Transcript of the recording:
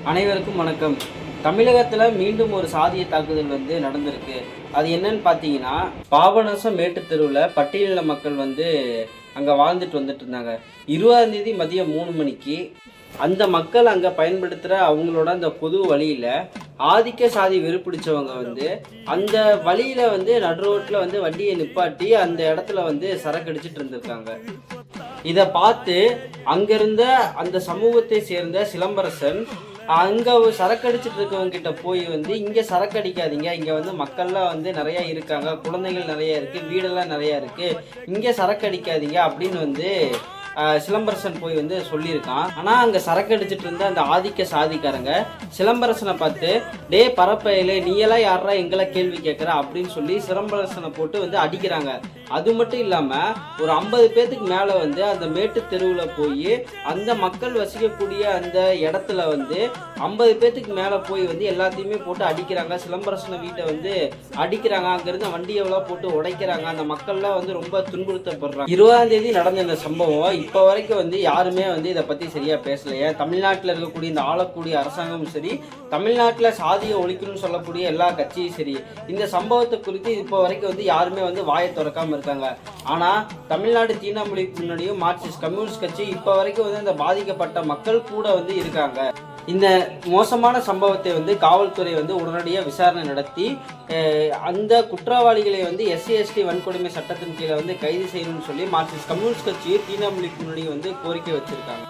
அனைவருக்கும் வணக்கம். தமிழகத்தில் மீண்டும் ஒரு சாதிய தாக்குதல் நடந்திருக்கு. அது என்னன்னு பார்த்தீங்கன்னா, பாபநாசம் மேட்டு தெருவில் பட்டியலின மக்கள் அங்கே வாழ்ந்துட்டு வந்துட்டு இருந்தாங்க. 20ஆம் தேதி மதியம் 3 மணிக்கு அந்த மக்கள் அங்கே பயன்படுத்துகிற அவங்களோட அந்த பொது வழியில் ஆதிக்க சாதி வெறுப்பிடிச்சவங்க அந்த வழியில் நடுரோட்டில் வண்டியை நிப்பாட்டி அந்த இடத்துல சரக்கு அடிச்சிட்டு இருந்திருக்காங்க. இதை பார்த்து அங்கிருந்த அந்த சமூகத்தை சேர்ந்த சிலம்பரசன் அங்கே சரக்கு அடிச்சுட்டு இருக்கவங்க கிட்ட போய் இங்கே சரக்கு அடிக்காதீங்க, இங்கே மக்கள்லாம் நிறைய இருக்காங்க, குழந்தைகள் நிறைய இருக்குது, வீடெல்லாம் நிறையா இருக்குது, இங்கே சரக்கு அடிக்காதீங்க அப்படின்னு சிலம்பரசன் போய் சொல்லியிருக்கான். ஆனால் அங்கே சரக்கு அடிச்சுட்டு இருந்த அந்த ஆதிக்க சாதிக்காரங்க சிலம்பரசனை பார்த்து, டே பரப்பையிலே நீயெல்லாம் யாரா எங்களை கேள்வி கேட்குற அப்படின்னு சொல்லி சிலம்பரசனை போட்டு அடிக்கிறாங்க. அது மட்டும் இல்லாமல் ஒரு 50 பேத்துக்கு மேலே அந்த மேட்டு தெருவில் போய் அந்த மக்கள் வசிக்கக்கூடிய அந்த இடத்துல 50 பேத்துக்கு மேலே போய் எல்லாத்தையுமே போட்டு அடிக்கிறாங்க. சிலம்பரசனை வீட்டை அடிக்கிறாங்க. அங்கேருந்து வண்டியெல்லாம் போட்டு உடைக்கிறாங்க. அந்த மக்கள்லாம் ரொம்ப துன்புறுத்தப்படுறாங்க. 20ஆம் தேதி நடந்த இந்த சம்பவம் இப்போ வரைக்கும் யாருமே இதை பற்றி சரியாக பேசலையே. தமிழ்நாட்டில் இருக்கக்கூடிய இந்த ஆளக்கூடிய அரசாங்கமும் சரி, தமிழ்நாட்டில் சாதியை ஒழிக்கணும்னு சொல்லக்கூடிய எல்லா கட்சியும் சரி, இந்த சம்பவத்தை குறித்து இப்போ வரைக்கும் யாருமே வாயை திறக்காமல் இருக்காங்க. ஆனால் தமிழ்நாடு தீண்டாமொழி முன்னாடியும் மார்க்சிஸ்ட் கம்யூனிஸ்ட் கட்சி இப்போ வரைக்கும் இந்த பாதிக்கப்பட்ட மக்கள் கூட இருக்காங்க. இந்த மோசமான சம்பவத்தை காவல்துறை உடனடியாக விசாரணை நடத்தி அந்த குற்றவாளிகளை SC/ST வன்கொடுமை சட்டத்தின் கீழே கைது செய்யணும்னு சொல்லி மார்க்சிஸ்ட் கம்யூனிஸ்ட் கட்சி தீண்டாமொழிக்கு முன்னாடி கோரிக்கை வச்சிருக்காங்க.